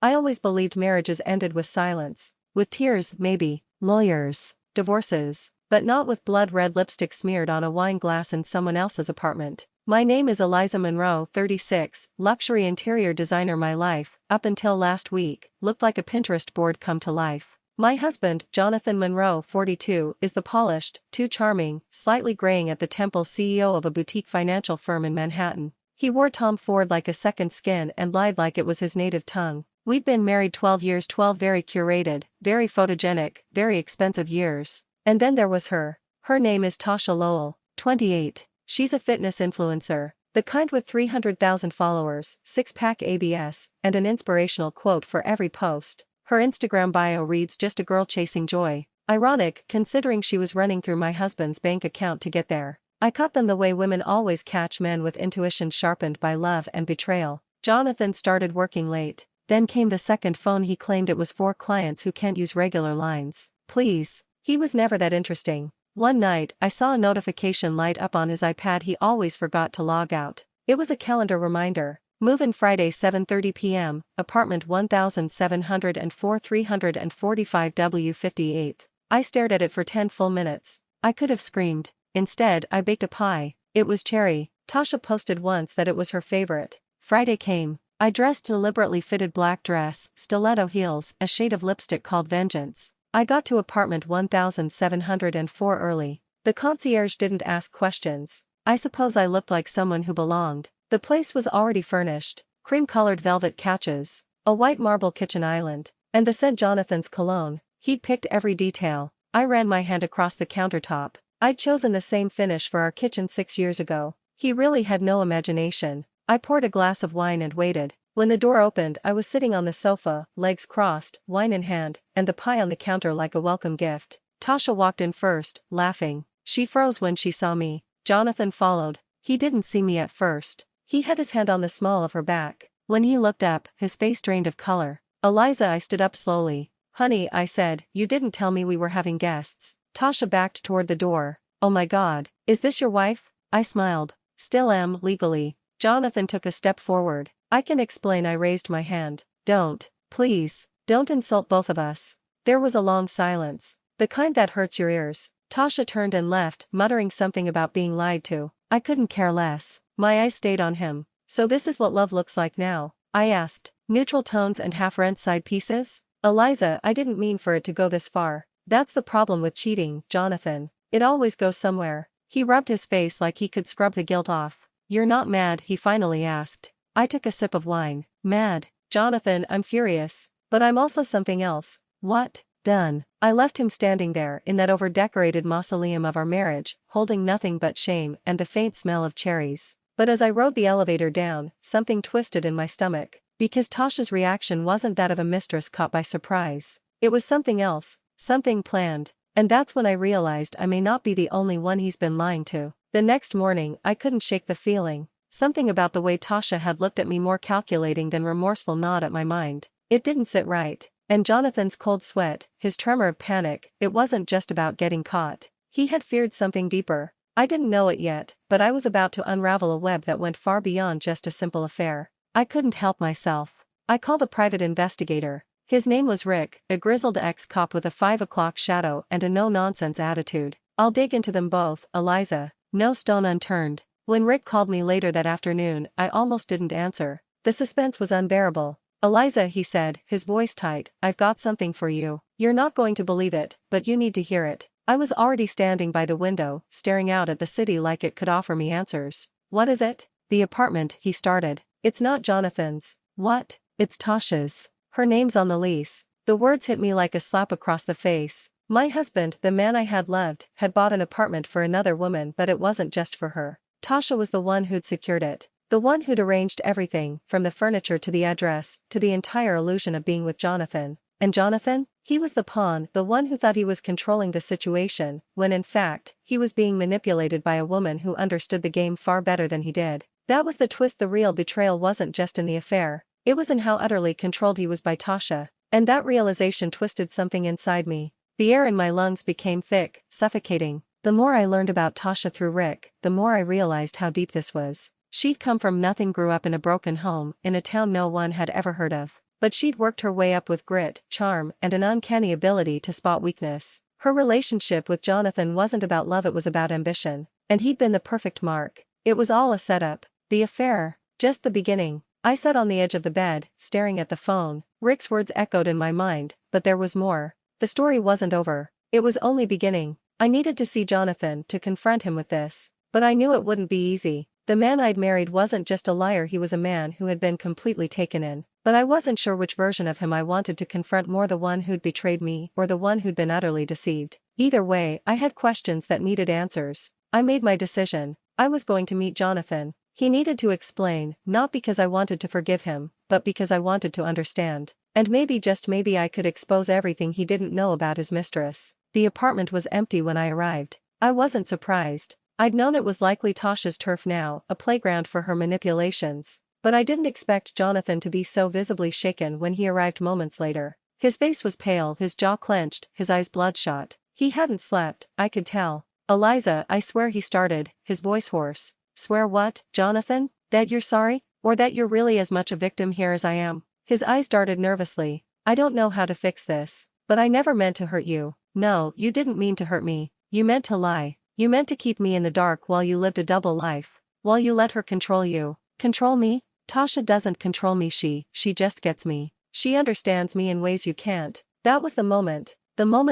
I always believed marriages ended with silence. With tears, maybe, lawyers, divorces, but not with blood-red lipstick smeared on a wine glass in someone else's apartment. My name is Eliza Monroe, 36, luxury interior designer. My life, up until last week, looked like a Pinterest board come to life. My husband, Jonathan Monroe, 42, is the polished, too charming, slightly graying at the temples CEO of a boutique financial firm in Manhattan. He wore Tom Ford like a second skin and lied like it was his native tongue. We'd been married 12 years, 12 very curated, very photogenic, very expensive years. And then there was her. Her name is Tasha Lowell, 28. She's a fitness influencer, the kind with 300,000 followers, six-pack abs, and an inspirational quote for every post. Her Instagram bio reads "just a girl chasing joy." Ironic, considering she was running through my husband's bank account to get there. I caught them the way women always catch men, with intuition sharpened by love and betrayal. Jonathan started working late. Then came the second phone. He claimed it was for clients who can't use regular lines. Please. He was never that interesting. One night, I saw a notification light up on his iPad. He always forgot to log out. It was a calendar reminder. Move-in Friday 7:30 p.m., apartment 1704 345 W 58th. I stared at it for 10 full minutes. I could have screamed. Instead, I baked a pie. It was cherry. Tasha posted once that it was her favorite. Friday came. I dressed deliberately fitted black dress, stiletto heels, a shade of lipstick called Vengeance. I got to apartment 1704 early. The concierge didn't ask questions. I suppose I looked like someone who belonged. The place was already furnished. Cream-colored velvet couches, a white marble kitchen island, and the scent Jonathan's cologne. He'd picked every detail. I ran my hand across the countertop. I'd chosen the same finish for our kitchen 6 years ago. He really had no imagination. I poured a glass of wine and waited. When the door opened, I was sitting on the sofa, legs crossed, wine in hand, and the pie on the counter like a welcome gift. Tasha walked in first, laughing. She froze when she saw me. Jonathan followed. He didn't see me at first. He had his hand on the small of her back. When he looked up, his face drained of color. "Eliza," I stood up slowly. "Honey," I said, "you didn't tell me we were having guests." Tasha backed toward the door. "Oh my God, is this your wife?" I smiled. "Still am, legally." Jonathan took a step forward. "I can explain." I raised my hand. "Don't. Please. Don't insult both of us." There was a long silence. The kind that hurts your ears. Tasha turned and left, muttering something about being lied to. I couldn't care less. My eyes stayed on him. "So this is what love looks like now?" I asked. "Neutral tones and half-rent side pieces?" "Eliza, I didn't mean for it to go this far. That's the problem with cheating, Jonathan. It always goes somewhere." He rubbed his face like he could scrub the guilt off. "You're not mad?" he finally asked. I took a sip of wine. "Mad, Jonathan, I'm furious. But I'm also something else." "What?" "Done." I left him standing there in that over-decorated mausoleum of our marriage, holding nothing but shame and the faint smell of cherries. But as I rode the elevator down, something twisted in my stomach. Because Tasha's reaction wasn't that of a mistress caught by surprise. It was something else, something planned. And that's when I realized I may not be the only one he's been lying to. The next morning, I couldn't shake the feeling. Something about the way Tasha had looked at me, more calculating than remorseful, gnawed at my mind. It didn't sit right. And Jonathan's cold sweat, his tremor of panic, it wasn't just about getting caught. He had feared something deeper. I didn't know it yet, but I was about to unravel a web that went far beyond just a simple affair. I couldn't help myself. I called a private investigator. His name was Rick, a grizzled ex-cop with a 5 o'clock shadow and a no-nonsense attitude. "I'll dig into them both, Eliza. No stone unturned." When Rick called me later that afternoon, I almost didn't answer. The suspense was unbearable. "Eliza," he said, his voice tight, "I've got something for you. You're not going to believe it, but you need to hear it." I was already standing by the window, staring out at the city like it could offer me answers. "What is it?" "The apartment," he started. "It's not Jonathan's." "What?" "It's Tasha's. Her name's on the lease." The words hit me like a slap across the face. My husband, the man I had loved, had bought an apartment for another woman, but it wasn't just for her. Tasha was the one who'd secured it. The one who'd arranged everything, from the furniture to the address, to the entire illusion of being with Jonathan. And Jonathan? He was the pawn, the one who thought he was controlling the situation, when in fact, he was being manipulated by a woman who understood the game far better than he did. That was the twist. The real betrayal wasn't just in the affair. It was in how utterly controlled he was by Tasha. And that realization twisted something inside me. The air in my lungs became thick, suffocating. The more I learned about Tasha through Rick, the more I realized how deep this was. She'd come from nothing, grew up in a broken home, in a town no one had ever heard of. but she'd worked her way up with grit, charm, and an uncanny ability to spot weakness. Her relationship with Jonathan wasn't about love, it was about ambition. And he'd been the perfect mark. It was all a setup. The affair, just the beginning. I sat on the edge of the bed, staring at the phone. Rick's words echoed in my mind, but there was more. The story wasn't over. It was only beginning. I needed to see Jonathan to confront him with this. But I knew it wouldn't be easy. The man I'd married wasn't just a liar, he was a man who had been completely taken in. But I wasn't sure which version of him I wanted to confront more, the one who'd betrayed me or the one who'd been utterly deceived. Either way, I had questions that needed answers. I made my decision. I was going to meet Jonathan. He needed to explain, not because I wanted to forgive him, but because I wanted to understand. And maybe, just maybe, I could expose everything he didn't know about his mistress. The apartment was empty when I arrived. I wasn't surprised. I'd known it was likely Tasha's turf now, a playground for her manipulations. But I didn't expect Jonathan to be so visibly shaken when he arrived moments later. His face was pale, his jaw clenched, his eyes bloodshot. He hadn't slept, I could tell. "Eliza, I swear," he started, his voice hoarse. "Swear what, Jonathan? That you're sorry? Or that you're really as much a victim here as I am?" His eyes darted nervously. "I don't know how to fix this. But I never meant to hurt you. No, you didn't mean to hurt me. You meant to lie. You meant to keep me in the dark while you lived a double life. While you let her control you." "Control me? Tasha doesn't control me, she just gets me. She understands me in ways you can't." That was the moment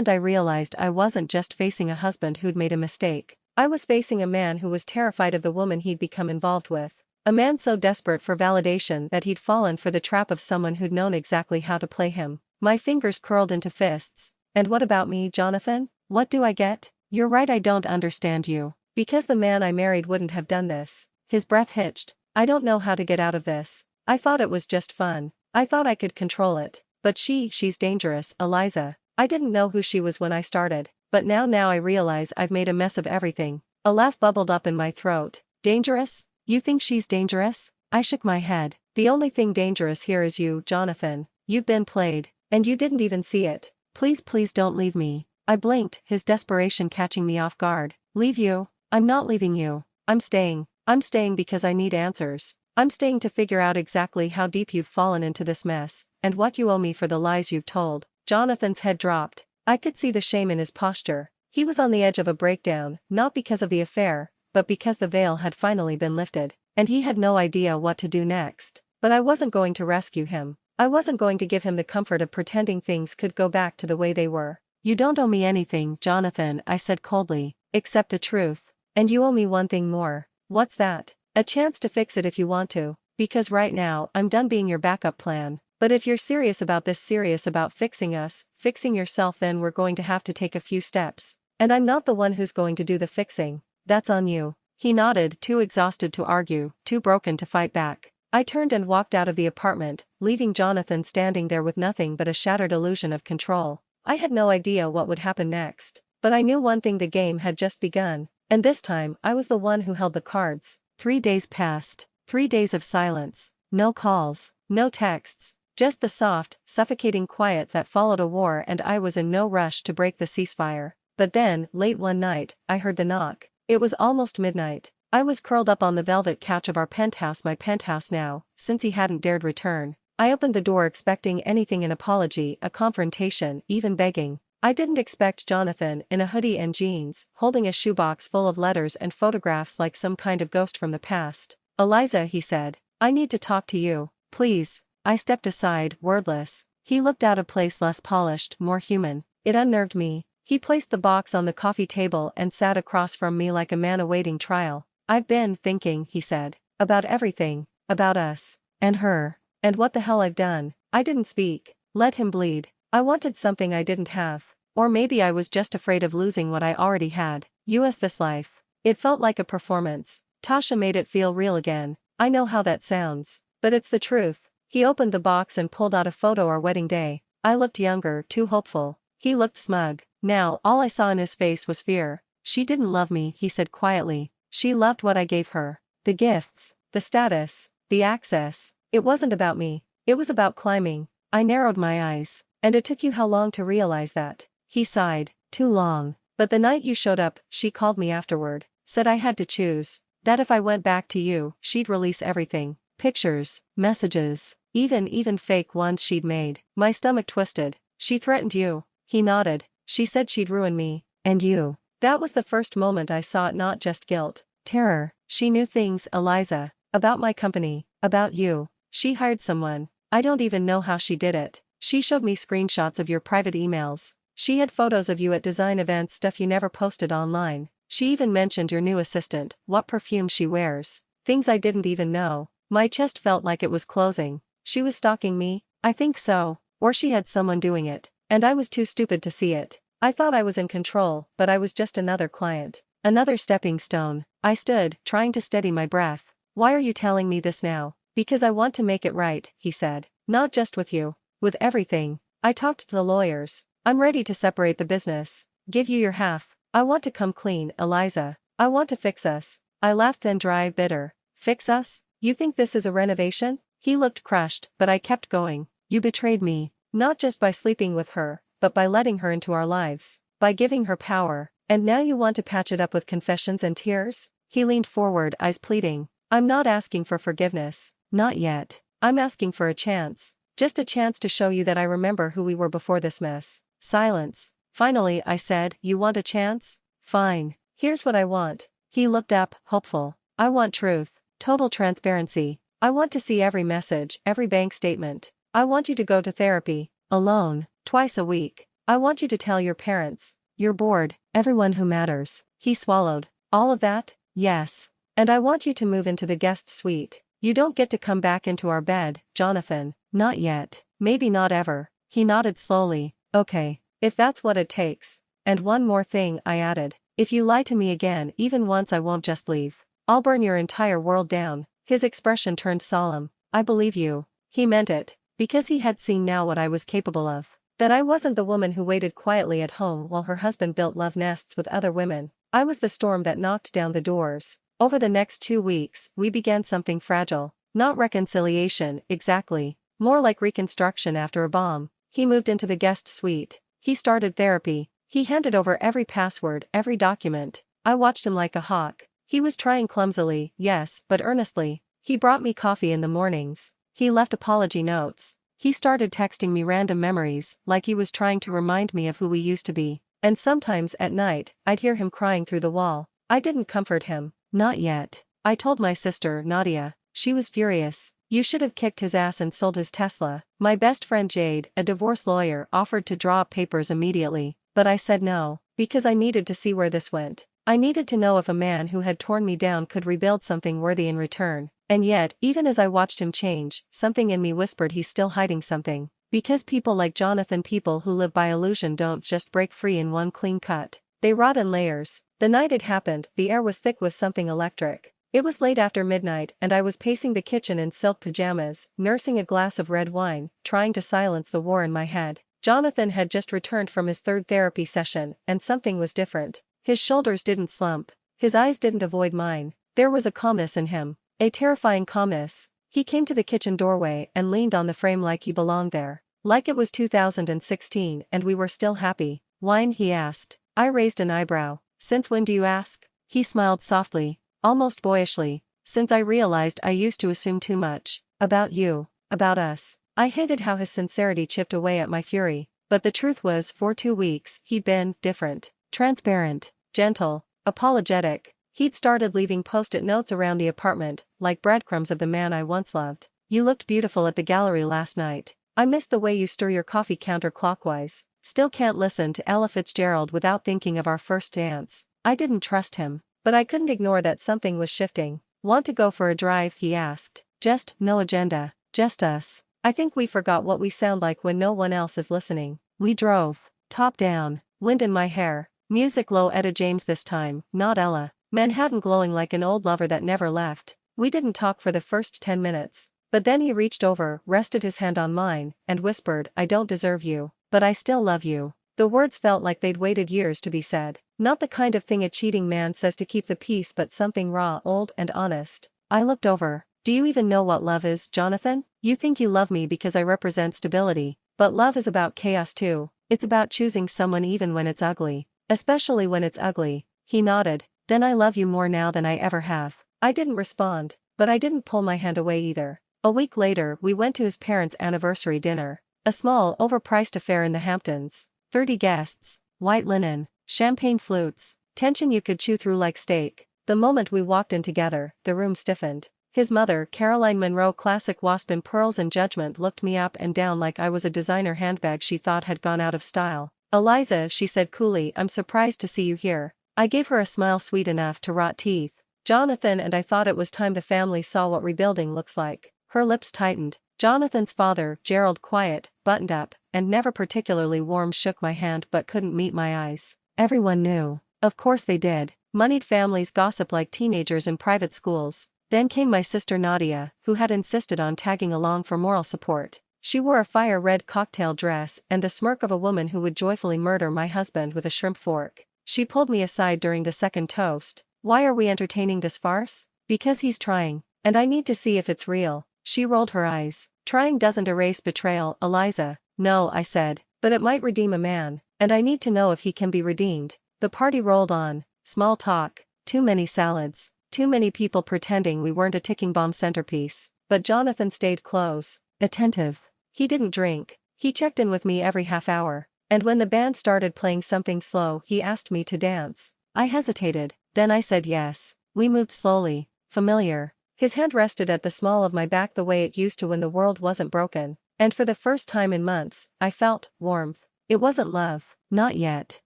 I realized I wasn't just facing a husband who'd made a mistake. I was facing a man who was terrified of the woman he'd become involved with. A man so desperate for validation that he'd fallen for the trap of someone who'd known exactly how to play him. My fingers curled into fists. "And what about me, Jonathan? What do I get?" "You're right, I don't understand you. Because the man I married wouldn't have done this." His breath hitched. "I don't know how to get out of this. I thought it was just fun. I thought I could control it. But she's dangerous, Eliza. I didn't know who she was when I started. But now I realize I've made a mess of everything." A laugh bubbled up in my throat. "Dangerous? You think she's dangerous?" I shook my head. "The only thing dangerous here is you, Jonathan. You've been played. And you didn't even see it. Please don't leave me." I blinked, his desperation catching me off guard. "Leave you? I'm not leaving you. I'm staying. I'm staying because I need answers. I'm staying to figure out exactly how deep you've fallen into this mess, and what you owe me for the lies you've told." Jonathan's head dropped. I could see the shame in his posture. He was on the edge of a breakdown, not because of the affair, but because the veil had finally been lifted, and he had no idea what to do next. But I wasn't going to rescue him. I wasn't going to give him the comfort of pretending things could go back to the way they were. "You don't owe me anything, Jonathan," I said coldly, "except the truth. And you owe me one thing more." "What's that?" "A chance to fix it if you want to. Because right now, I'm done being your backup plan. But if you're serious about this, serious about fixing us, fixing yourself, then we're going to have to take a few steps. And I'm not the one who's going to do the fixing. That's on you." He nodded, too exhausted to argue, too broken to fight back. I turned and walked out of the apartment, leaving Jonathan standing there with nothing but a shattered illusion of control. I had no idea what would happen next. But I knew one thing: the game had just begun. And this time, I was the one who held the cards. 3 days passed. 3 days of silence. No calls. No texts. Just the soft, suffocating quiet that followed a war, and I was in no rush to break the ceasefire. But then, late one night, I heard the knock. It was almost midnight. I was curled up on the velvet couch of our penthouse, my penthouse now, since he hadn't dared return. I opened the door expecting anything: an apology, a confrontation, even begging. I didn't expect Jonathan, in a hoodie and jeans, holding a shoebox full of letters and photographs like some kind of ghost from the past. "Eliza," he said, "I need to talk to you. Please." I stepped aside, wordless. He looked out of place, less polished, more human. It unnerved me. He placed the box on the coffee table and sat across from me like a man awaiting trial. "I've been thinking," he said, "about everything. About us. And her. And what the hell I've done." I didn't speak. Let him bleed. I wanted something I didn't have. Or maybe I was just afraid of losing what I already had. This life. It felt like a performance. Tasha made it feel real again. I know how that sounds. But it's the truth. He opened the box and pulled out a photo, our wedding day. I looked younger, too hopeful. He looked smug. Now, all I saw in his face was fear. "She didn't love me," he said quietly. "She loved what I gave her. The gifts, the status, the access. It wasn't about me. It was about climbing." I narrowed my eyes. "And it took you how long to realize that?" He sighed. "Too long. But the night you showed up, she called me afterward. Said I had to choose. That if I went back to you, she'd release everything. Pictures, messages, Even fake ones she'd made. My stomach twisted. She threatened you. He nodded. She said she'd ruin me. And you. That was the first moment I saw it, not just guilt. Terror. She knew things, Eliza. About my company. About you. She hired someone. I don't even know how she did it. She showed me screenshots of your private emails. She had photos of you at design events, stuff you never posted online. She even mentioned your new assistant, what perfume she wears. Things I didn't even know. My chest felt like it was closing. She was stalking me? I think so. Or she had someone doing it. And I was too stupid to see it. I thought I was in control, but I was just another client. Another stepping stone. I stood, trying to steady my breath. Why are you telling me this now? Because I want to make it right, he said. Not just with you. With everything. I talked to the lawyers. I'm ready to separate the business. Give you your half. I want to come clean, Eliza. I want to fix us. I laughed, then dry, bitter. Fix us? You think this is a renovation? He looked crushed, but I kept going. You betrayed me. Not just by sleeping with her, but by letting her into our lives. By giving her power. And now you want to patch it up with confessions and tears? He leaned forward, eyes pleading. I'm not asking for forgiveness. Not yet. I'm asking for a chance. Just a chance to show you that I remember who we were before this mess. Silence. Finally, I said, you want a chance? Fine. Here's what I want. He looked up, hopeful. I want truth. Total transparency. I want to see every message, every bank statement. I want you to go to therapy. Alone. Twice a week. I want you to tell your parents, your board, everyone who matters. He swallowed. All of that? Yes. And I want you to move into the guest suite. You don't get to come back into our bed, Jonathan. Not yet. Maybe not ever. He nodded slowly. Okay. If that's what it takes. And one more thing, I added. If you lie to me again, even once, I won't just leave. I'll burn your entire world down. His expression turned solemn. I believe you. He meant it. Because he had seen now what I was capable of. That I wasn't the woman who waited quietly at home while her husband built love nests with other women. I was the storm that knocked down the doors. Over the next 2 weeks, we began something fragile. Not reconciliation, exactly. More like reconstruction after a bomb. He moved into the guest suite. He started therapy. He handed over every password, every document. I watched him like a hawk. He was trying clumsily, yes, but earnestly. He brought me coffee in the mornings. He left apology notes. He started texting me random memories, like he was trying to remind me of who we used to be. And sometimes at night, I'd hear him crying through the wall. I didn't comfort him. Not yet. I told my sister, Nadia. She was furious. You should have kicked his ass and sold his Tesla. My best friend Jade, a divorce lawyer, offered to draw up papers immediately, but I said no, because I needed to see where this went. I needed to know if a man who had torn me down could rebuild something worthy in return. And yet, even as I watched him change, something in me whispered he's still hiding something. Because people like Jonathan, people who live by illusion, don't just break free in one clean cut. They rot in layers. The night it happened, the air was thick with something electric. It was late after midnight, and I was pacing the kitchen in silk pajamas, nursing a glass of red wine, trying to silence the war in my head. Jonathan had just returned from his 3rd therapy session, and something was different. His shoulders didn't slump. His eyes didn't avoid mine. There was a calmness in him. A terrifying calmness. He came to the kitchen doorway and leaned on the frame like he belonged there. Like it was 2016 and we were still happy. Wine, he asked. I raised an eyebrow. Since when do you ask? He smiled softly, almost boyishly. Since I realized I used to assume too much. About you. About us. I hated how his sincerity chipped away at my fury. But the truth was, for 2 weeks, he'd been different. Transparent. Gentle. Apologetic. He'd started leaving post-it notes around the apartment, like breadcrumbs of the man I once loved. You looked beautiful at the gallery last night. I missed the way you stir your coffee counterclockwise. Still can't listen to Ella Fitzgerald without thinking of our first dance. I didn't trust him, but I couldn't ignore that something was shifting. Want to go for a drive? He asked. Just, no agenda. Just us. I think we forgot what we sound like when no one else is listening. We drove. Top down. Wind in my hair. Music low. Etta James this time, not Ella. Manhattan glowing like an old lover that never left. We didn't talk for the first 10 minutes. But then he reached over, rested his hand on mine, and whispered, I don't deserve you, but I still love you. The words felt like they'd waited years to be said. Not the kind of thing a cheating man says to keep the peace, but something raw, old, and honest. I looked over. Do you even know what love is, Jonathan? You think you love me because I represent stability, but love is about chaos too. It's about choosing someone even when it's ugly. Especially when it's ugly. He nodded. Then I love you more now than I ever have. I didn't respond, but I didn't pull my hand away either. A week later, we went to his parents' anniversary dinner. A small, overpriced affair in the Hamptons. 30 guests, white linen, champagne flutes, tension you could chew through like steak. The moment we walked in together, the room stiffened. His mother, Caroline Munro, classic wasp in pearls and judgment, looked me up and down like I was a designer handbag she thought had gone out of style. "Eliza," she said coolly, "I'm surprised to see you here." I gave her a smile sweet enough to rot teeth. Jonathan and I thought it was time the family saw what rebuilding looks like. Her lips tightened. Jonathan's father, Gerald, quiet, buttoned up, and never particularly warm, shook my hand but couldn't meet my eyes. Everyone knew. Of course they did. Moneyed families gossip like teenagers in private schools. Then came my sister Nadia, who had insisted on tagging along for moral support. She wore a fire-red cocktail dress and the smirk of a woman who would joyfully murder my husband with a shrimp fork. She pulled me aside during the second toast. "Why are we entertaining this farce?" "Because he's trying, and I need to see if it's real." She rolled her eyes. "Trying doesn't erase betrayal, Eliza." "No," I said, "but it might redeem a man, and I need to know if he can be redeemed." The party rolled on. Small talk, too many salads, too many people pretending we weren't a ticking bomb centerpiece. But Jonathan stayed close, attentive. He didn't drink. He checked in with me every half hour. And when the band started playing something slow, he asked me to dance. I hesitated, then I said yes. We moved slowly, familiar. His hand rested at the small of my back the way it used to when the world wasn't broken. And for the first time in months, I felt warmth. It wasn't love, not yet,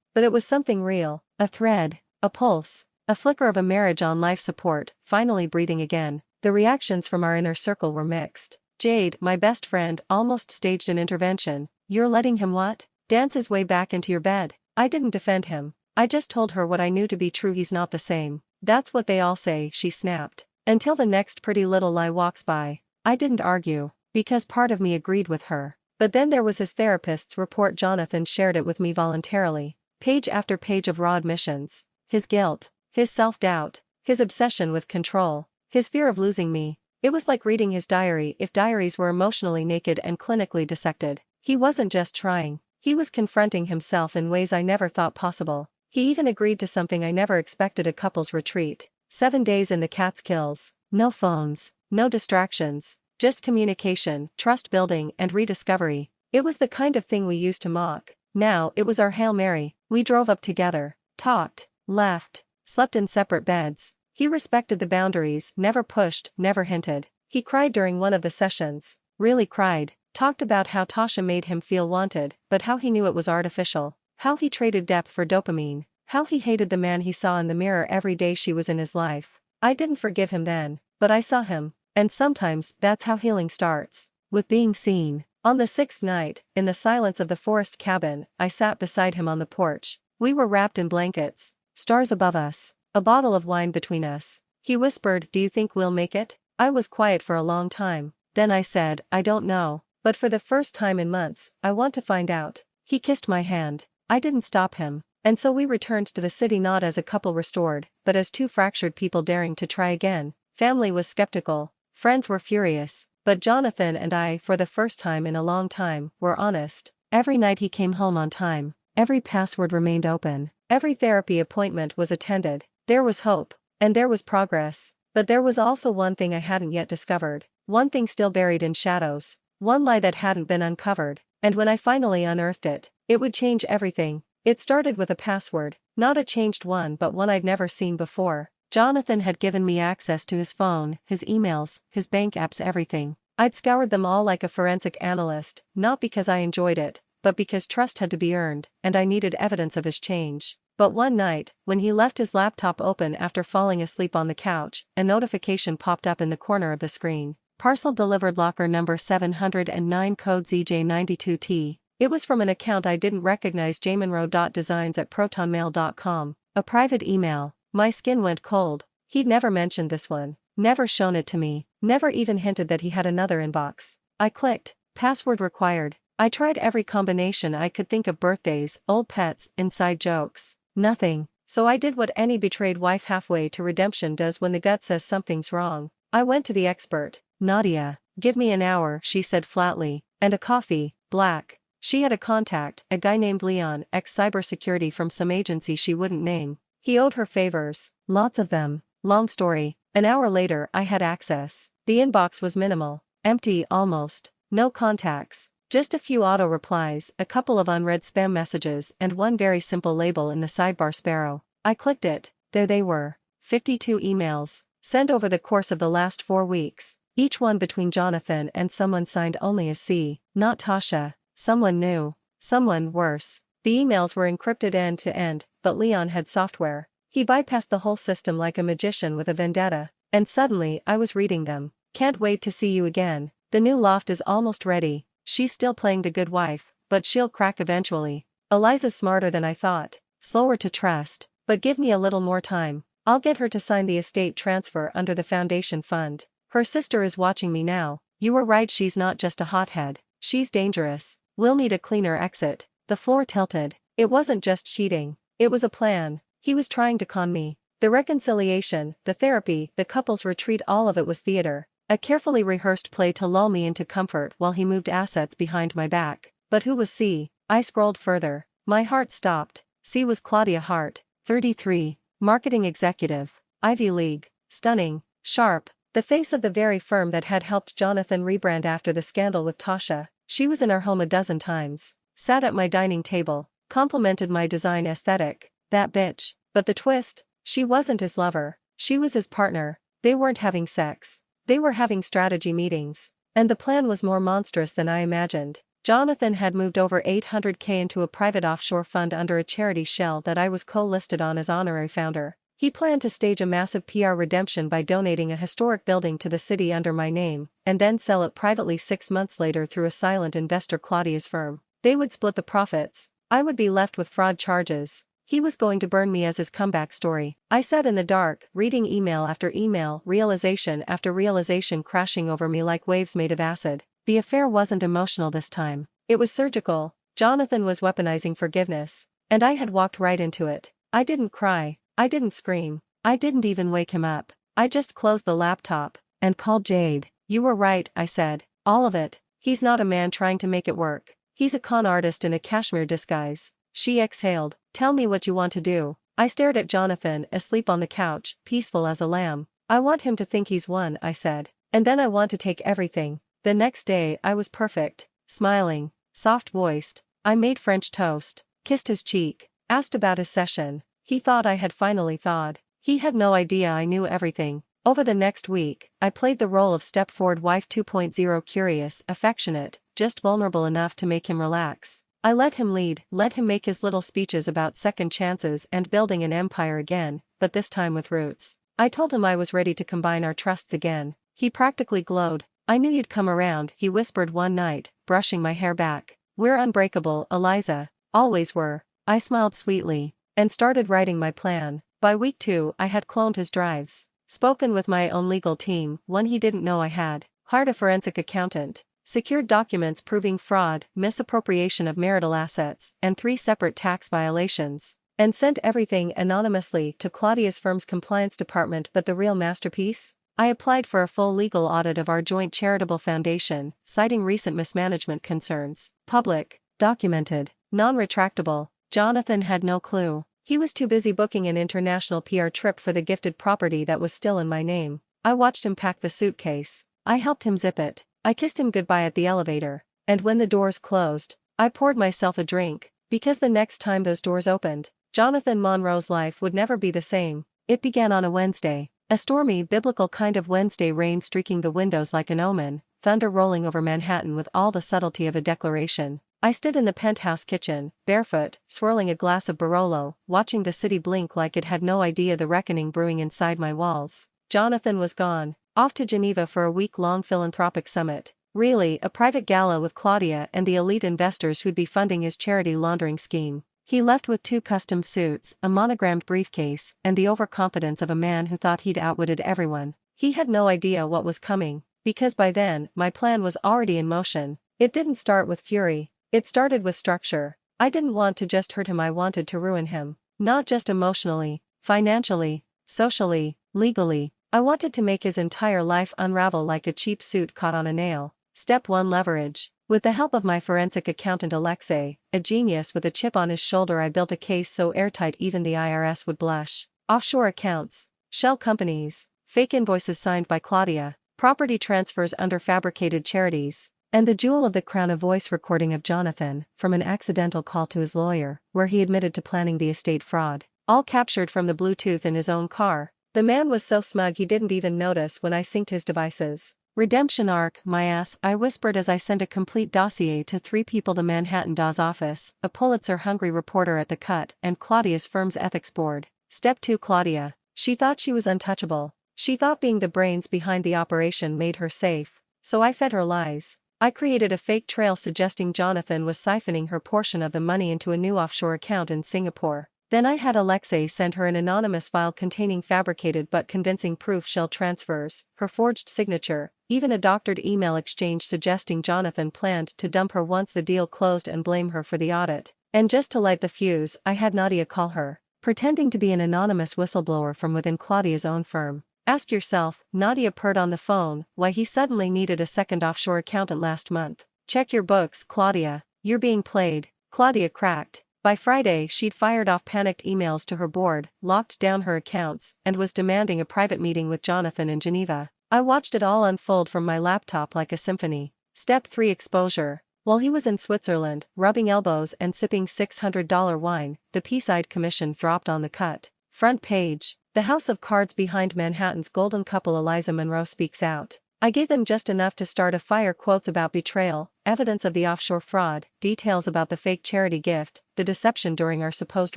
but it was something real, a thread, a pulse, a flicker of a marriage on life support, finally breathing again. The reactions from our inner circle were mixed. Jade, my best friend, almost staged an intervention. "You're letting him what? Dance his way back into your bed?" I didn't defend him. I just told her what I knew to be true. "He's not the same." "That's what they all say," she snapped. "Until the next pretty little lie walks by." I didn't argue, because part of me agreed with her. But then there was his therapist's report. Jonathan shared it with me voluntarily. Page after page of raw admissions. His guilt, his self-doubt, his obsession with control, his fear of losing me. It was like reading his diary if diaries were emotionally naked and clinically dissected. He wasn't just trying, he was confronting himself in ways I never thought possible. He even agreed to something I never expected: a couple's retreat. 7 days in the Catskills. No phones, no distractions, just communication, trust building, and rediscovery. It was the kind of thing we used to mock. Now it was our Hail Mary. We drove up together, talked, left, slept in separate beds. He respected the boundaries, never pushed, never hinted. He cried during one of the sessions. Really cried. Talked about how Tasha made him feel wanted, but how he knew it was artificial. How he traded depth for dopamine. How he hated the man he saw in the mirror every day she was in his life. I didn't forgive him then, but I saw him. And sometimes, that's how healing starts. With being seen. On the 6th night, in the silence of the forest cabin, I sat beside him on the porch. We were wrapped in blankets. Stars above us. A bottle of wine between us. He whispered, "Do you think we'll make it?" I was quiet for a long time. Then I said, "I don't know. But for the first time in months, I want to find out." He kissed my hand. I didn't stop him. And so we returned to the city, not as a couple restored, but as two fractured people daring to try again. Family was skeptical. Friends were furious. But Jonathan and I, for the first time in a long time, were honest. Every night he came home on time. Every password remained open. Every therapy appointment was attended. There was hope. And there was progress. But there was also one thing I hadn't yet discovered. One thing still buried in shadows. One lie that hadn't been uncovered. And when I finally unearthed it, it would change everything. It started with a password. Not a changed one, but one I'd never seen before. Jonathan had given me access to his phone, his emails, his bank apps, everything. I'd scoured them all like a forensic analyst, not because I enjoyed it, but because trust had to be earned, and I needed evidence of his change. But one night, when he left his laptop open after falling asleep on the couch, a notification popped up in the corner of the screen. "Parcel delivered, locker number 709, code ZJ92T. It was from an account I didn't recognize, jmonroe.designs@protonmail.com. A private email. My skin went cold. He'd never mentioned this one. Never shown it to me. Never even hinted that he had another inbox. I clicked. Password required. I tried every combination I could think of: birthdays, old pets, inside jokes. Nothing. So I did what any betrayed wife halfway to redemption does when the gut says something's wrong. I went to the expert. "Nadia, give me an hour," she said flatly, "and a coffee, black." She had a contact, a guy named Leon, ex-cybersecurity from some agency she wouldn't name. He owed her favors. Lots of them. Long story. An hour later, I had access. The inbox was minimal. Empty almost. No contacts. Just a few auto-replies, a couple of unread spam messages and one very simple label in the sidebar Sparrow. I clicked it. There they were. 52 emails. Sent over the course of the last 4 weeks. Each one between Jonathan and someone signed only as C. Not Tasha. Someone new. Someone worse. The emails were encrypted end to end, but Leon had software. He bypassed the whole system like a magician with a vendetta. And suddenly I was reading them. Can't wait to see you again. The new loft is almost ready. She's still playing the good wife, but she'll crack eventually. Eliza's smarter than I thought. Slower to trust, but give me a little more time. I'll get her to sign the estate transfer under the foundation fund. Her sister is watching me now. You were right, she's not just a hothead. She's dangerous. We'll need a cleaner exit. The floor tilted. It wasn't just cheating. It was a plan. He was trying to con me. The reconciliation, the therapy, the couple's retreat, all of it was theater. A carefully rehearsed play to lull me into comfort while he moved assets behind my back. But who was C? I scrolled further. My heart stopped. C was Claudia Hart, 33, marketing executive, Ivy League, stunning, sharp, the face of the very firm that had helped Jonathan rebrand after the scandal with Tasha. She was in our home a dozen times, sat at my dining table, complimented my design aesthetic. That bitch. But the twist, she wasn't his lover, she was his partner. They weren't having sex. They were having strategy meetings. And the plan was more monstrous than I imagined. Jonathan had moved over $800K into a private offshore fund under a charity shell that I was co-listed on as honorary founder. He planned to stage a massive PR redemption by donating a historic building to the city under my name, and then sell it privately 6 months later through a silent investor, Claudia's firm. They would split the profits. I would be left with fraud charges. He was going to burn me as his comeback story. I sat in the dark, reading email after email, realization after realization crashing over me like waves made of acid. The affair wasn't emotional this time. It was surgical. Jonathan was weaponizing forgiveness. And I had walked right into it. I didn't cry. I didn't scream. I didn't even wake him up. I just closed the laptop and called Jade. You were right, I said. All of it. He's not a man trying to make it work. He's a con artist in a cashmere disguise. She exhaled. Tell me what you want to do. I stared at Jonathan, asleep on the couch, peaceful as a lamb. I want him to think he's won, I said. And then I want to take everything. The next day I was perfect, smiling, soft-voiced. I made French toast, kissed his cheek, asked about his session. He thought I had finally thawed. He had no idea I knew everything. Over the next week, I played the role of step-forward wife 2.0, curious, affectionate, just vulnerable enough to make him relax. I let him lead, let him make his little speeches about second chances and building an empire again, but this time with roots. I told him I was ready to combine our trusts again. He practically glowed. I knew you'd come around, he whispered one night, brushing my hair back. We're unbreakable, Eliza. Always were. I smiled sweetly, and started writing my plan. By week 2, I had cloned his drives. Spoken with my own legal team, one he didn't know I had. Hired a forensic accountant. Secured documents proving fraud, misappropriation of marital assets, and 3 separate tax violations. And sent everything anonymously to Claudia's firm's compliance department. But the real masterpiece? I applied for a full legal audit of our joint charitable foundation, citing recent mismanagement concerns. Public, documented, non-retractable. Jonathan had no clue. He was too busy booking an international PR trip for the gifted property that was still in my name. I watched him pack the suitcase. I helped him zip it. I kissed him goodbye at the elevator. And when the doors closed, I poured myself a drink, because the next time those doors opened, Jonathan Monroe's life would never be the same. It began on a Wednesday. A stormy, biblical kind of Wednesday, rain streaking the windows like an omen, thunder rolling over Manhattan with all the subtlety of a declaration. I stood in the penthouse kitchen, barefoot, swirling a glass of Barolo, watching the city blink like it had no idea the reckoning brewing inside my walls. Jonathan was gone, off to Geneva for a week-long philanthropic summit. Really, a private gala with Claudia and the elite investors who'd be funding his charity laundering scheme. He left with 2 custom suits, a monogrammed briefcase, and the overconfidence of a man who thought he'd outwitted everyone. He had no idea what was coming, because by then, my plan was already in motion. It didn't start with fury. It started with structure. I didn't want to just hurt him, I wanted to ruin him. Not just emotionally, financially, socially, legally. I wanted to make his entire life unravel like a cheap suit caught on a nail. Step 1: leverage. With the help of my forensic accountant Alexei, a genius with a chip on his shoulder, I built a case so airtight even the IRS would blush. Offshore accounts, shell companies, fake invoices signed by Claudia, property transfers under fabricated charities, and the jewel of the crown, a voice recording of Jonathan from an accidental call to his lawyer, where he admitted to planning the estate fraud, all captured from the Bluetooth in his own car. The man was so smug he didn't even notice when I synced his devices. Redemption arc, my ass, I whispered as I sent a complete dossier to 3 people: the Manhattan DA's office, a Pulitzer-hungry reporter at the Cut, and Claudia's firm's ethics board. Step 2: Claudia. She thought she was untouchable. She thought being the brains behind the operation made her safe. So I fed her lies. I created a fake trail suggesting Jonathan was siphoning her portion of the money into a new offshore account in Singapore. Then I had Alexei send her an anonymous file containing fabricated but convincing proof: shell transfers, her forged signature, even a doctored email exchange suggesting Jonathan planned to dump her once the deal closed and blame her for the audit. And just to light the fuse, I had Nadia call her, pretending to be an anonymous whistleblower from within Claudia's own firm. Ask yourself, Nadia purred on the phone, why he suddenly needed a second offshore accountant last month. Check your books, Claudia. You're being played. Claudia cracked. By Friday she'd fired off panicked emails to her board, locked down her accounts, and was demanding a private meeting with Jonathan in Geneva. I watched it all unfold from my laptop like a symphony. Step 3: Exposure. While he was in Switzerland, rubbing elbows and sipping $600 wine, the Peace-Eyed Commission dropped on the Cut front page. The house of cards behind Manhattan's golden couple Eliza Monroe speaks out. I gave them just enough to start a fire: quotes about betrayal, evidence of the offshore fraud, details about the fake charity gift, the deception during our supposed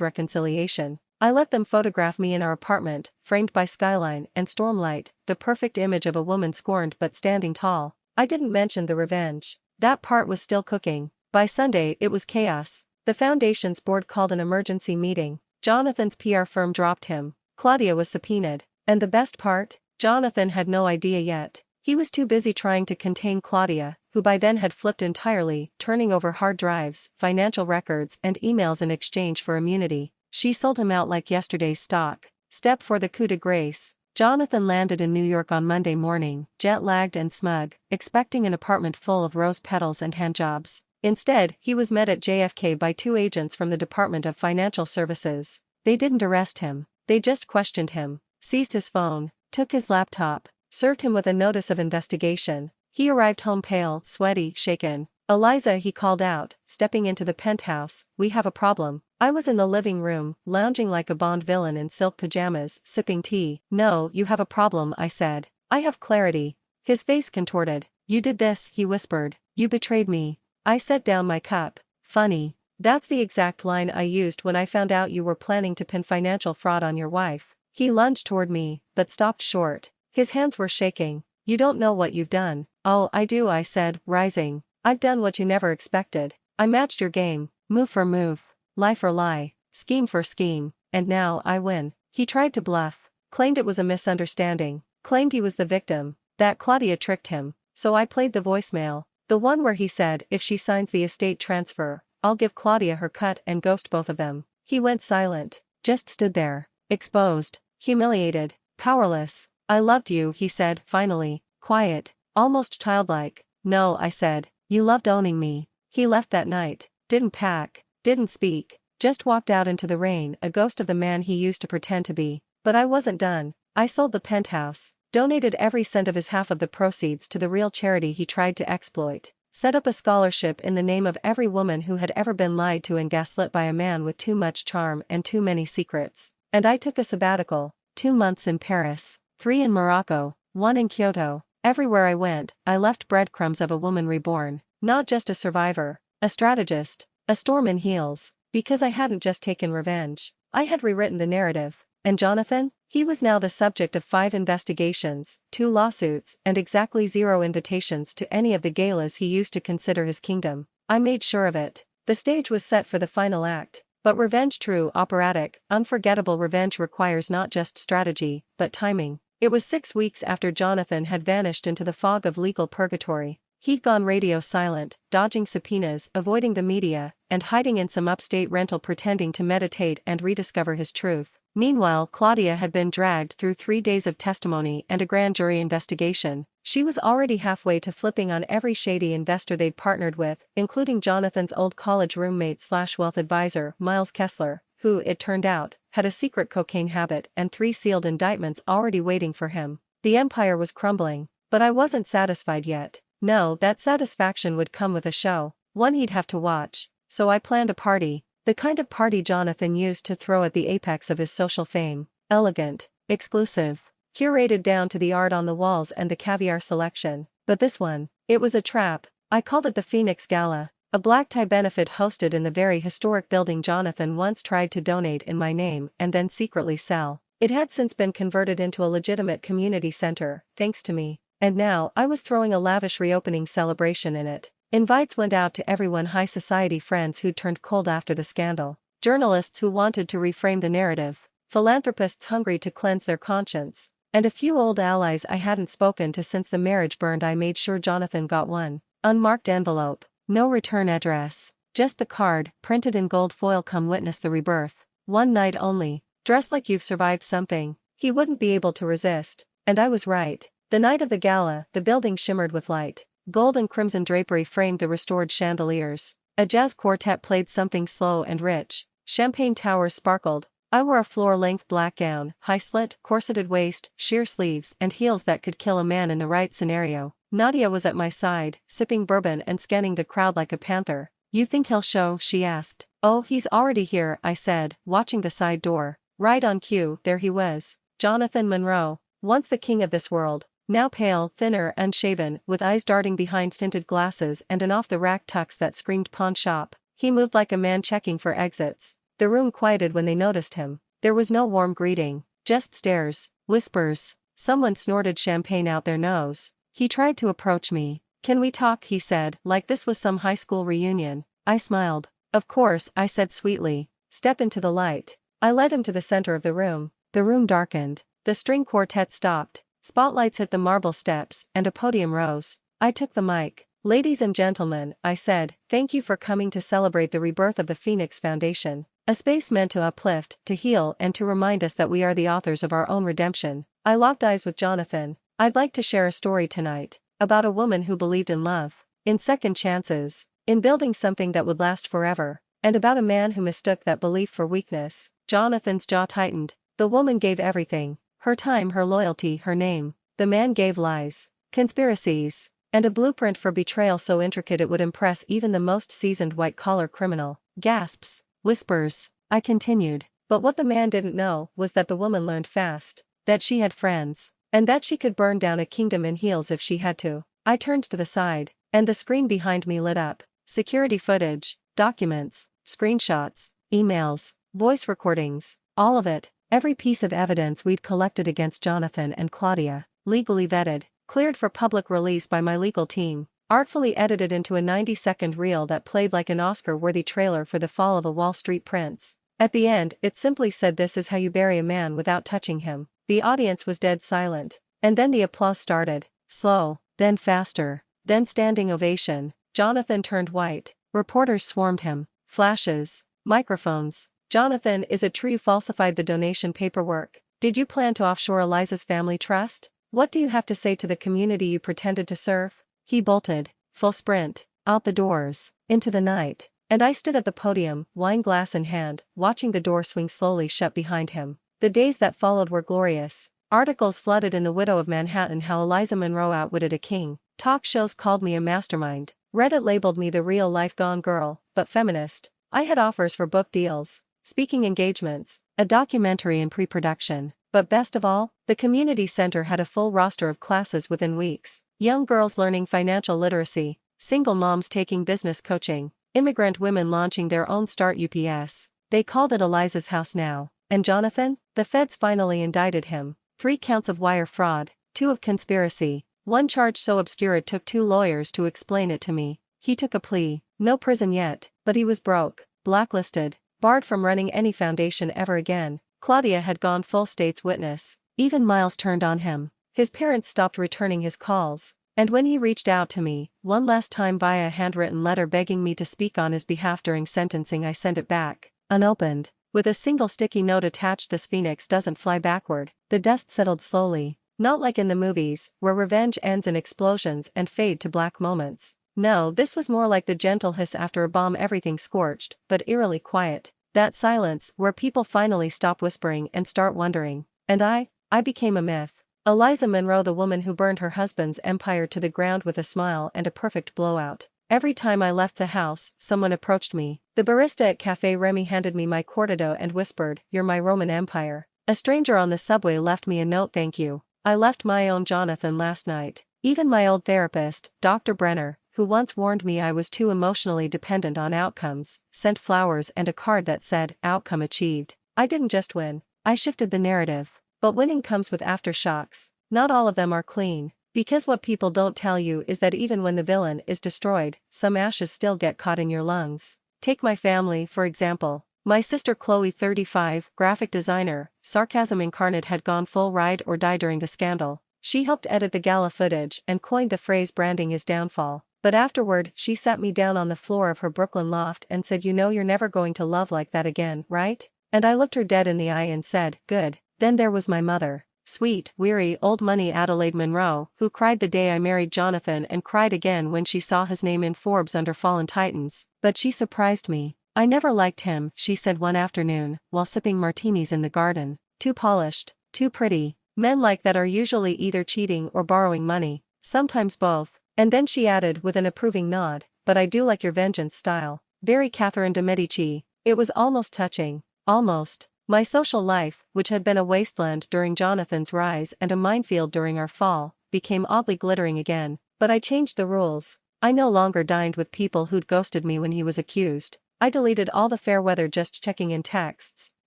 reconciliation. I let them photograph me in our apartment, framed by skyline and stormlight, the perfect image of a woman scorned but standing tall. I didn't mention the revenge. That part was still cooking. By Sunday it was chaos. The foundation's board called an emergency meeting. Jonathan's PR firm dropped him. Claudia was subpoenaed. And the best part? Jonathan had no idea yet. He was too busy trying to contain Claudia, who by then had flipped entirely, turning over hard drives, financial records, and emails in exchange for immunity. She sold him out like yesterday's stock. Step 4: the coup de grace. Jonathan landed in New York on Monday morning, jet-lagged and smug, expecting an apartment full of rose petals and handjobs. Instead, he was met at JFK by 2 agents from the Department of Financial Services. They didn't arrest him. They just questioned him, seized his phone, took his laptop, served him with a notice of investigation. He arrived home pale, sweaty, shaken. "Eliza," he called out, stepping into the penthouse, "we have a problem." I was in the living room, lounging like a Bond villain in silk pajamas, sipping tea. "No, you have a problem," I said. "I have clarity." His face contorted. "You did this," he whispered. "You betrayed me." I set down my cup. "Funny. That's the exact line I used when I found out you were planning to pin financial fraud on your wife." He lunged toward me, but stopped short. His hands were shaking. "You don't know what you've done." "Oh, I do," I said, rising. "I've done what you never expected. I matched your game, move for move, lie for lie, scheme for scheme, and now I win." He tried to bluff, claimed it was a misunderstanding, claimed he was the victim, that Claudia tricked him. So I played the voicemail, the one where he said, "If she signs the estate transfer, I'll give Claudia her cut and ghost both of them." He went silent, just stood there, exposed, humiliated, powerless. "I loved you," he said, finally, quiet, almost childlike. "No," I said, "you loved owning me." He left that night, didn't pack, didn't speak, just walked out into the rain, a ghost of the man he used to pretend to be. But I wasn't done. I sold the penthouse, donated every cent of his half of the proceeds to the real charity he tried to exploit, set up a scholarship in the name of every woman who had ever been lied to and gaslit by a man with too much charm and too many secrets. And I took a sabbatical, 2 months in Paris, 3 in Morocco, 1 in Kyoto. Everywhere I went, I left breadcrumbs of a woman reborn, not just a survivor, a strategist, a storm in heels, because I hadn't just taken revenge, I had rewritten the narrative. And Jonathan? He was now the subject of 5 investigations, 2 lawsuits, and exactly 0 invitations to any of the galas he used to consider his kingdom. I made sure of it. The stage was set for the final act. But revenge, true, operatic, unforgettable revenge, requires not just strategy, but timing. It was 6 weeks after Jonathan had vanished into the fog of legal purgatory. He'd gone radio silent, dodging subpoenas, avoiding the media, and hiding in some upstate rental pretending to meditate and rediscover his truth. Meanwhile, Claudia had been dragged through 3 days of testimony and a grand jury investigation. She was already halfway to flipping on every shady investor they'd partnered with, including Jonathan's old college roommate/wealth advisor, Miles Kessler, who, it turned out, had a secret cocaine habit and 3 sealed indictments already waiting for him. The empire was crumbling. But I wasn't satisfied yet. No, that satisfaction would come with a show, one he'd have to watch. So I planned a party, the kind of party Jonathan used to throw at the apex of his social fame. Elegant, exclusive, curated down to the art on the walls and the caviar selection. But this one, it was a trap. I called it the Phoenix Gala, a black tie benefit hosted in the very historic building Jonathan once tried to donate in my name and then secretly sell. It had since been converted into a legitimate community center, thanks to me. And now I was throwing a lavish reopening celebration in it. Invites went out to everyone, high society friends who'd turned cold after the scandal, journalists who wanted to reframe the narrative, philanthropists hungry to cleanse their conscience, and a few old allies I hadn't spoken to since the marriage burned. I made sure Jonathan got one unmarked envelope, no return address, just the card, printed in gold foil: come witness the rebirth. One night only, dress like you've survived something. He wouldn't be able to resist, and I was right. The night of the gala, the building shimmered with light. Gold and crimson drapery framed the restored chandeliers. A jazz quartet played something slow and rich. Champagne towers sparkled. I wore a floor-length black gown, high slit, corseted waist, sheer sleeves, and heels that could kill a man in the right scenario. Nadia was at my side, sipping bourbon and scanning the crowd like a panther. "You think he'll show?" she asked. "Oh, he's already here," I said, watching the side door. Right on cue, there he was. Jonathan Monroe, once the king of this world. Now pale, thinner, unshaven, with eyes darting behind tinted glasses and an off-the-rack tux that screamed pawn shop. He moved like a man checking for exits. The room quieted when they noticed him. There was no warm greeting, just stares, whispers. Someone snorted champagne out their nose. He tried to approach me. "Can we talk?" he said, like this was some high school reunion. I smiled. "Of course," I said sweetly. "Step into the light." I led him to the center of the room. The room darkened. The string quartet stopped. Spotlights hit the marble steps, and a podium rose. I took the mic. "Ladies and gentlemen," I said, "thank you for coming to celebrate the rebirth of the Phoenix Foundation. A space meant to uplift, to heal, and to remind us that we are the authors of our own redemption." I locked eyes with Jonathan. "I'd like to share a story tonight. About a woman who believed in love, in second chances, in building something that would last forever, and about a man who mistook that belief for weakness." Jonathan's jaw tightened. The woman gave everything. Her time, her loyalty, her name. The man gave lies, conspiracies, and a blueprint for betrayal so intricate it would impress even the most seasoned white-collar criminal. Gasps, whispers. I continued. But what the man didn't know was that the woman learned fast, that she had friends, and that she could burn down a kingdom in heels if she had to. I turned to the side, and the screen behind me lit up. Security footage, documents, screenshots, emails, voice recordings, all of it. Every piece of evidence we'd collected against Jonathan and Claudia, legally vetted, cleared for public release by my legal team, artfully edited into a 90-second reel that played like an Oscar-worthy trailer for the fall of a Wall Street prince. At the end, it simply said, "This is how you bury a man without touching him." The audience was dead silent. And then the applause started. Slow, then faster, then standing ovation. Jonathan turned white. Reporters swarmed him. Flashes. Microphones. "Jonathan, is it true you falsified the donation paperwork? Did you plan to offshore Eliza's family trust? What do you have to say to the community you pretended to serve?" He bolted, full sprint, out the doors, into the night, and I stood at the podium, wine glass in hand, watching the door swing slowly shut behind him. The days that followed were glorious. Articles flooded in the Widow of Manhattan how Eliza Monroe outwitted a king. Talk shows called me a mastermind. Reddit labeled me the real-life Gone Girl, but feminist. I had offers for book deals, speaking engagements, a documentary in pre-production. But best of all, the community center had a full roster of classes within weeks. Young girls learning financial literacy, single moms taking business coaching, immigrant women launching their own start UPS. They called it Eliza's house now. And Jonathan? The feds finally indicted him. 3 counts of wire fraud, 2 of conspiracy, 1 charge so obscure it took 2 lawyers to explain it to me. He took a plea. No prison yet, but he was broke, blacklisted, barred from running any foundation ever again. Claudia had gone full state's witness. Even Miles turned on him. His parents stopped returning his calls. And when he reached out to me, one last time via a handwritten letter begging me to speak on his behalf during sentencing, I sent it back, unopened, with a single sticky note attached: "This phoenix doesn't fly backward." The dust settled slowly. Not like in the movies, where revenge ends in explosions and fade to black moments. No, this was more like the gentle hiss after a bomb, everything scorched, but eerily quiet. That silence, where people finally stop whispering and start wondering. And I became a myth. Eliza Monroe, the woman who burned her husband's empire to the ground with a smile and a perfect blowout. Every time I left the house, someone approached me. The barista at Café Remy handed me my cortado and whispered, "You're my Roman Empire." A stranger on the subway left me a note, "Thank you. I left my own Jonathan last night." Even my old therapist, Dr. Brenner, who once warned me I was too emotionally dependent on outcomes, sent flowers and a card that said, "Outcome achieved." I didn't just win, I shifted the narrative. But winning comes with aftershocks. Not all of them are clean, because what people don't tell you is that even when the villain is destroyed, some ashes still get caught in your lungs. Take my family, for example. My sister Chloe, 35, graphic designer, sarcasm incarnate, had gone full ride or die during the scandal. She helped edit the gala footage and coined the phrase "branding is downfall." But afterward, she sat me down on the floor of her Brooklyn loft and said, "You know you're never going to love like that again, right?" And I looked her dead in the eye and said, "Good." Then there was my mother. Sweet, weary, old money Adelaide Monroe, who cried the day I married Jonathan and cried again when she saw his name in Forbes under Fallen Titans. But she surprised me. "I never liked him," she said one afternoon, while sipping martinis in the garden. "Too polished, too pretty. Men like that are usually either cheating or borrowing money, sometimes both." And then she added with an approving nod, "But I do like your vengeance style. Very Catherine de Medici." It was almost touching. Almost. My social life, which had been a wasteland during Jonathan's rise and a minefield during our fall, became oddly glittering again. But I changed the rules. I no longer dined with people who'd ghosted me when he was accused. I deleted all the fair weather just checking in texts.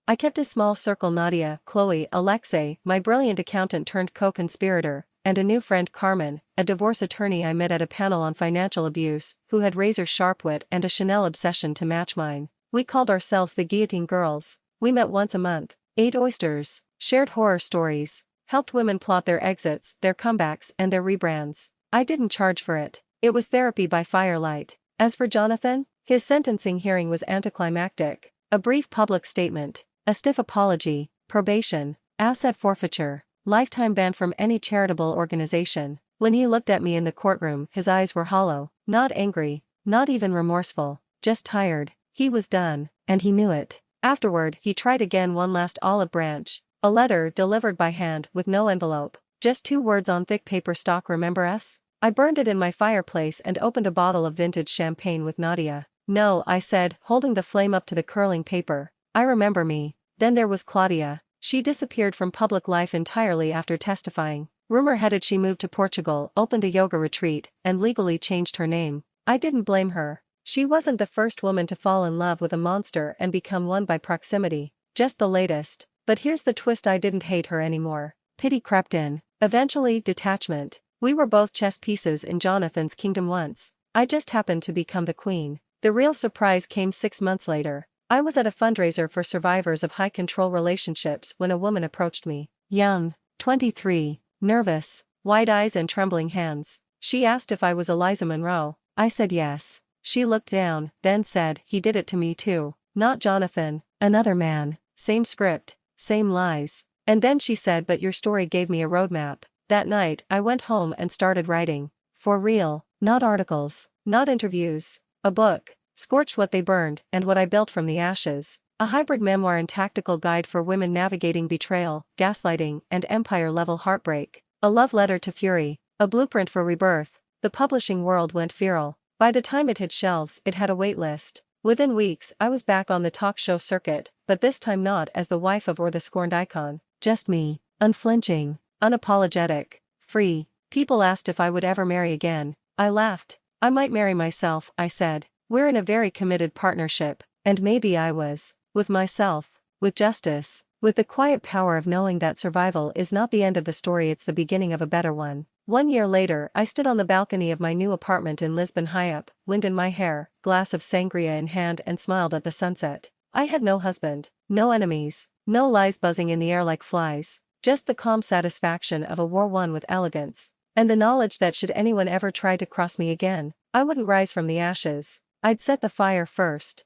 I kept a small circle: Nadia, Chloe, Alexei, my brilliant accountant turned co-conspirator, and a new friend, Carmen, a divorce attorney I met at a panel on financial abuse, who had razor-sharp wit and a Chanel obsession to match mine. We called ourselves the Guillotine Girls. We met once a month, ate oysters, shared horror stories, helped women plot their exits, their comebacks, and their rebrands. I didn't charge for it. It was therapy by firelight. As for Jonathan, his sentencing hearing was anticlimactic. A brief public statement, a stiff apology, probation, asset forfeiture, lifetime ban from any charitable organization. When he looked at me in the courtroom, his eyes were hollow, not angry, not even remorseful, just tired. He was done, and he knew it. Afterward, he tried again, one last olive branch. A letter delivered by hand with no envelope. Just 2 words on thick paper stock: "Remember us?" I burned it in my fireplace and opened a bottle of vintage champagne with Nadia. "No," I said, holding the flame up to the curling paper. "I remember me." Then there was Claudia. She disappeared from public life entirely after testifying. Rumor had it she moved to Portugal, opened a yoga retreat, and legally changed her name. I didn't blame her. She wasn't the first woman to fall in love with a monster and become one by proximity. Just the latest. But here's the twist: I didn't hate her anymore. Pity crept in. Eventually, detachment. We were both chess pieces in Jonathan's kingdom once. I just happened to become the queen. The real surprise came 6 months later. I was at a fundraiser for survivors of high-control relationships when a woman approached me. Young, 23, nervous, wide eyes and trembling hands. She asked if I was Eliza Monroe. I said yes. She looked down, then said, "He did it to me too. Not Jonathan, another man. Same script, same lies." And then she said, "But your story gave me a roadmap." That night, I went home and started writing. For real, not articles, not interviews. A book. Scorched what they burned, and what I built from the ashes. A hybrid memoir and tactical guide for women navigating betrayal, gaslighting, and empire-level heartbreak. A love letter to fury. A blueprint for rebirth. The publishing world went feral. By the time it hit shelves, it had a wait list. Within weeks, I was back on the talk show circuit, but this time not as the wife of or the scorned icon. Just me. Unflinching. Unapologetic. Free. People asked if I would ever marry again. I laughed. "I might marry myself," I said. "We're in a very committed partnership." And maybe I was. With myself. With justice. With the quiet power of knowing that survival is not the end of the story, it's the beginning of a better one. 1 year later, I stood on the balcony of my new apartment in Lisbon, high up, wind in my hair, glass of sangria in hand, and smiled at the sunset. I had no husband, no enemies, no lies buzzing in the air like flies, just the calm satisfaction of a war won with elegance. And the knowledge that should anyone ever try to cross me again, I wouldn't rise from the ashes. I'd set the fire first.